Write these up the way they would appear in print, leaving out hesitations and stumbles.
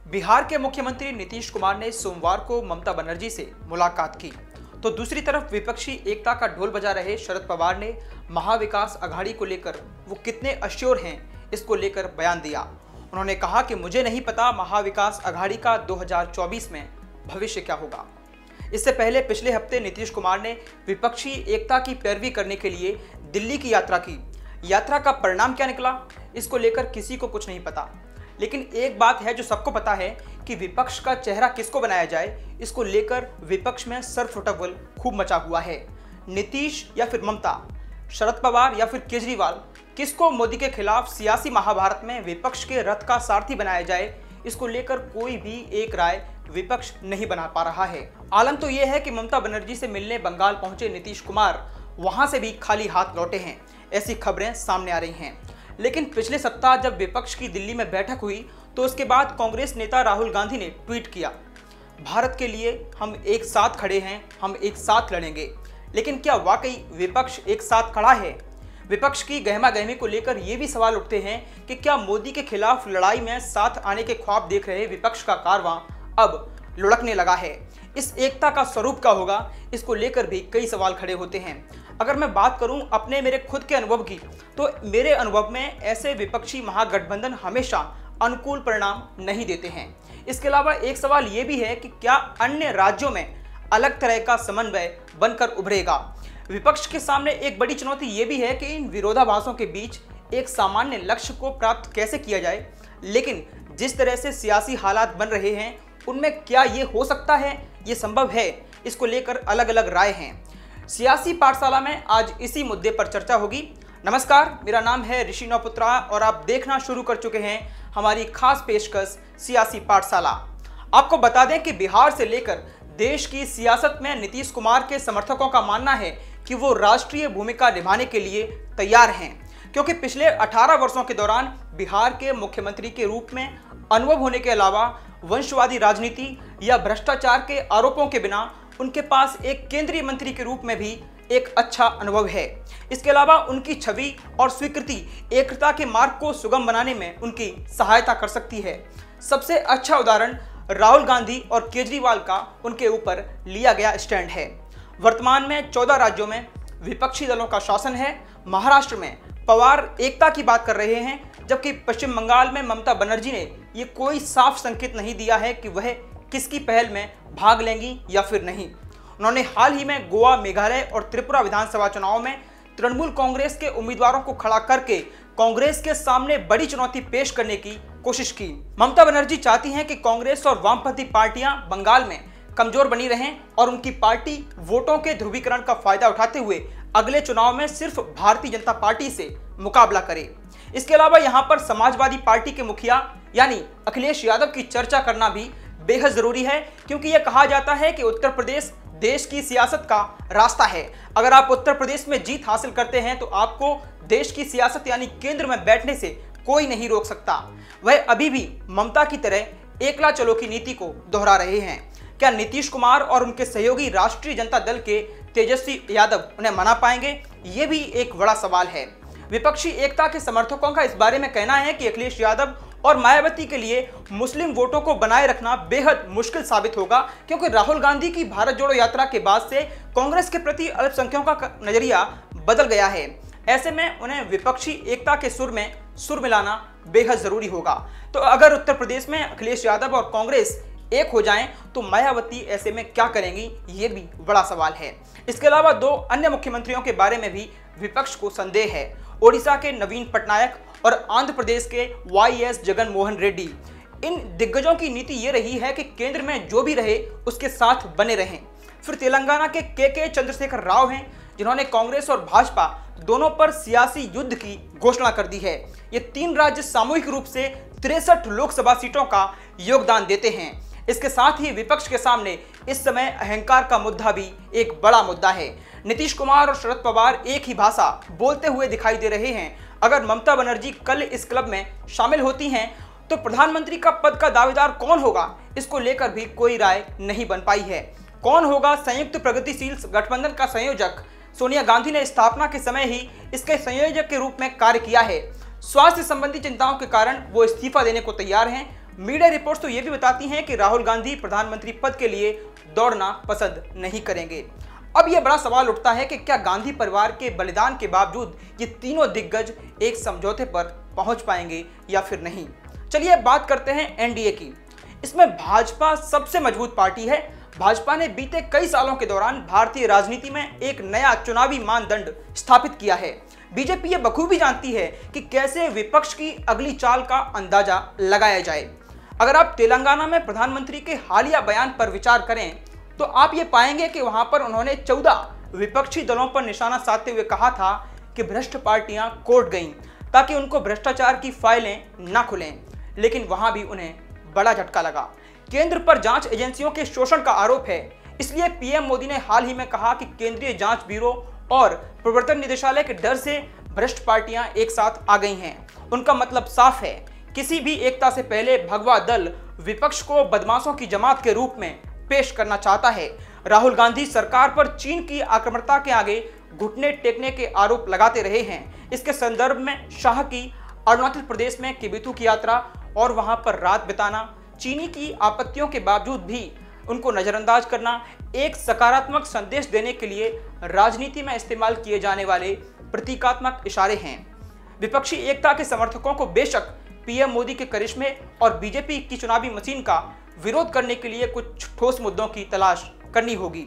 बिहार के मुख्यमंत्री नीतीश कुमार ने सोमवार को ममता बनर्जी से मुलाकात की, तो दूसरी तरफ विपक्षी एकता का ढोल बजा रहे शरद पवार ने महाविकास अघाड़ी को लेकर वो कितने अश्योर हैं इसको लेकर बयान दिया। उन्होंने कहा कि मुझे नहीं पता महाविकास अघाड़ी का 2024 में भविष्य क्या होगा। इससे पहले पिछले हफ्ते नीतीश कुमार ने विपक्षी एकता की पैरवी करने के लिए दिल्ली की यात्रा की। यात्रा का परिणाम क्या निकला इसको लेकर किसी को कुछ नहीं पता, लेकिन एक बात है जो सबको पता है कि विपक्ष का चेहरा किसको बनाया जाए इसको लेकर विपक्ष में सरफुटबल खूब मचा हुआ है। नीतीश या फिर ममता, शरद पवार या फिर केजरीवाल, किसको मोदी के खिलाफ सियासी महाभारत में विपक्ष के रथ का सारथी बनाया जाए इसको लेकर कोई भी एक राय विपक्ष नहीं बना पा रहा है। आलम तो यह है कि ममता बनर्जी से मिलने बंगाल पहुंचे नीतीश कुमार वहां से भी खाली हाथ लौटे हैं, ऐसी खबरें सामने आ रही हैं। लेकिन पिछले सप्ताह जब विपक्ष की दिल्ली में बैठक हुई तो उसके बाद कांग्रेस नेता राहुल गांधी ने ट्वीट किया, भारत के लिए हम एक साथ खड़े हैं, हम एक साथ लड़ेंगे। लेकिन क्या वाकई विपक्ष एक साथ खड़ा है? विपक्ष की गहमा गहमी को लेकर ये भी सवाल उठते हैं कि क्या मोदी के खिलाफ लड़ाई में साथ आने के ख्वाब देख रहे विपक्ष का कारवां अब लुढ़कने लगा है? इस एकता का स्वरूप क्या होगा इसको लेकर भी कई सवाल खड़े होते हैं। अगर मैं बात करूं अपने मेरे खुद के अनुभव की, तो मेरे अनुभव में ऐसे विपक्षी महागठबंधन हमेशा अनुकूल परिणाम नहीं देते हैं। इसके अलावा एक सवाल ये भी है कि क्या अन्य राज्यों में अलग तरह का समन्वय बनकर उभरेगा? विपक्ष के सामने एक बड़ी चुनौती ये भी है कि इन विरोधाभासों के बीच एक सामान्य लक्ष्य को प्राप्त कैसे किया जाए। लेकिन जिस तरह से सियासी हालात बन रहे हैं उनमें क्या ये हो सकता है, ये संभव है, इसको लेकर अलग अलग राय हैं। सियासी पाठशाला में आज इसी मुद्दे पर चर्चा होगी। नमस्कार, मेरा नाम है ऋषि नौपुत्रा और आप देखना शुरू कर चुके हैं हमारी खास पेशकश सियासी पाठशाला। आपको बता दें कि बिहार से लेकर देश की सियासत में नीतीश कुमार के समर्थकों का मानना है कि वो राष्ट्रीय भूमिका निभाने के लिए तैयार हैं, क्योंकि पिछले 18 वर्षों के दौरान बिहार के मुख्यमंत्री के रूप में अनुभव होने के अलावा वंशवादी राजनीति या भ्रष्टाचार के आरोपों के बिना उनके पास एक केंद्रीय मंत्री के रूप में भी एक अच्छा अनुभव है। इसके अलावा उनकी छवि और स्वीकृति एकता के मार्ग को सुगम बनाने में उनकी सहायता कर सकती है। सबसे अच्छा उदाहरण राहुल गांधी और केजरीवाल का उनके ऊपर लिया गया स्टैंड है। वर्तमान में 14 राज्यों में विपक्षी दलों का शासन है। महाराष्ट्र में पवार एकता की बात कर रहे हैं, जबकि पश्चिम बंगाल में ममता बनर्जी ने ये कोई साफ संकेत नहीं दिया है कि वह किसकी पहल में भाग लेंगी या फिर नहीं। उन्होंने हाल ही में गोवा, मेघालय और त्रिपुरा विधानसभा चुनाव में तृणमूल कांग्रेस के उम्मीदवारों को खड़ा करके कांग्रेस के सामने बड़ी चुनौती पेश करने की कोशिश की। ममता बनर्जी चाहती हैं कि कांग्रेस और वामपंथी पार्टियां बंगाल में कमजोर बनी रहें और उनकी पार्टी वोटों के ध्रुवीकरण का फायदा उठाते हुए अगले चुनाव में सिर्फ भारतीय जनता पार्टी से मुकाबला करे। इसके अलावा यहां पर समाजवादी पार्टी के मुखिया यानी अखिलेश यादव की चर्चा करना भी बेहद जरूरी है, क्योंकि यह कहा जाता है कि उत्तर प्रदेश देश की सियासत का रास्ता है। अगर आप उत्तर प्रदेश में जीत हासिल करते हैं तो आपको देश की सियासत यानी केंद्र में बैठने से कोई नहीं रोक सकता। वह अभी भी ममता की तरह एकला चलो की नीति को दोहरा रहे हैं। क्या नीतीश कुमार और उनके सहयोगी राष्ट्रीय जनता दल के तेजस्वी यादव उन्हें मना पाएंगे? ये भी एक बड़ा सवाल है। विपक्षी एकता के समर्थकों का इस बारे में कहना है कि अखिलेश यादव और मायावती के लिए मुस्लिम वोटों को बनाए रखना बेहद मुश्किल साबित होगा, क्योंकि राहुल गांधी की भारत जोड़ो यात्रा के बाद से कांग्रेस के प्रति अल्पसंख्यकों का नजरिया बदल गया है। ऐसे में उन्हें विपक्षी एकता के सुर में सुर मिलाना बेहद जरूरी होगा। तो अगर उत्तर प्रदेश में अखिलेश यादव और कांग्रेस एक हो जाएं तो मायावती ऐसे में क्या करेंगी, ये भी बड़ा सवाल है। इसके अलावा 2 अन्य मुख्यमंत्रियों के बारे में भी विपक्ष को संदेह है। ओडिशा के नवीन पटनायक और आंध्र प्रदेश के वाईएस जगन मोहन रेड्डी। इन दिग्गजों की नीति ये रही है कि केंद्र में जो भी रहे उसके साथ बने रहें। फिर तेलंगाना के के चंद्रशेखर राव हैं, जिन्होंने कांग्रेस और भाजपा दोनों पर सियासी युद्ध की घोषणा कर दी है। ये 3 राज्य सामूहिक रूप से 63 लोकसभा सीटों का योगदान देते हैं। इसके साथ ही विपक्ष के सामने इस समय अहंकार का मुद्दा भी एक बड़ा मुद्दा है। नीतीश कुमार और शरद पवार एक ही भाषा बोलते हुए दिखाई दे रहे हैं। अगर ममता बनर्जी कल इस क्लब में शामिल होती हैं तो प्रधानमंत्री का पद का दावेदार कौन होगा, इसको लेकर भी कोई राय नहीं बन पाई है। कौन होगा संयुक्त प्रगतिशील गठबंधन का संयोजक? सोनिया गांधी ने स्थापना के समय ही इसके संयोजक के रूप में कार्य किया है। स्वास्थ्य संबंधी चिंताओं के कारण वो इस्तीफा देने को तैयार हैं। मीडिया रिपोर्ट्स तो ये भी बताती हैं कि राहुल गांधी प्रधानमंत्री पद के लिए दौड़ना पसंद नहीं करेंगे। अब यह बड़ा सवाल उठता है कि क्या गांधी परिवार के बलिदान के बावजूद ये तीनों दिग्गज एक समझौते पर पहुंच पाएंगे या फिर नहीं। चलिए बात करते हैं एनडीए की। इसमें भाजपा सबसे मजबूत पार्टी है। भाजपा ने बीते कई सालों के दौरान भारतीय राजनीति में एक नया चुनावी मानदंड स्थापित किया है। बीजेपी ये बखूबी जानती है कि कैसे विपक्ष की अगली चाल का अंदाजा लगाया जाए। अगर आप तेलंगाना में प्रधानमंत्री के हालिया बयान पर विचार करें तो आप ये पाएंगे कि वहां पर उन्होंने 14 विपक्षी दलों पर निशाना साधते हुए कहा था कि भ्रष्ट पार्टियां कोर्ट गईं ताकि उनको भ्रष्टाचार की फाइलें ना खुलें, लेकिन वहां भी उन्हें बड़ा झटका लगा। केंद्र पर जांच एजेंसियों के शोषण का आरोप है, इसलिए पीएम मोदी ने हाल ही में कहा कि केंद्रीय जांच ब्यूरो और प्रवर्तन निदेशालय के डर से भ्रष्ट पार्टियां एक साथ आ गई हैं। उनका मतलब साफ है, किसी भी एकता से पहले भगवा दल विपक्ष को बदमाशों की जमात के रूप में पेश करना चाहता है। राहुल गांधी सरकार पर चीन की आक्रामकता के आगे घुटने टेकने के आरोप लगाते रहे हैं। इसके संदर्भ में शाह की अरुणाचल प्रदेश में किबिथु की यात्रा और वहां पर रात बिताना, चीनी की आपत्तियों के बावजूद भी उनको नजरअंदाज करना एक सकारात्मक संदेश देने के लिए राजनीति में इस्तेमाल किए जाने वाले प्रतीकात्मक इशारे हैं। विपक्षी एकता के समर्थकों को बेशक पीएम मोदी के करिश्मे और बीजेपी की चुनावी मशीन का विरोध करने के लिए कुछ ठोस मुद्दों की तलाश करनी होगी।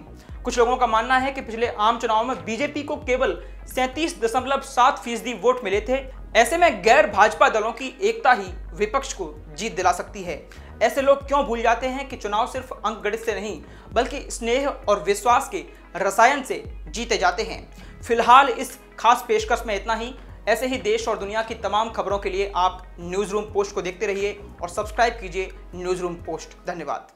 कुछ लोगों का मानना है कि पिछले आम चुनाव में बीजेपी को केवल 37.7% वोट मिले थे। ऐसे में गैर भाजपा दलों की एकता ही विपक्ष को जीत दिला सकती है। ऐसे लोग क्यों भूल जाते हैं कि चुनाव सिर्फ अंक गणित से नहीं बल्कि स्नेह और विश्वास के रसायन से जीते जाते हैं। फिलहाल इस खास पेशकश में इतना ही। ऐसे ही देश और दुनिया की तमाम खबरों के लिए आप न्यूज़ रूम पोस्ट को देखते रहिए और सब्सक्राइब कीजिए न्यूज़ रूम पोस्ट। धन्यवाद।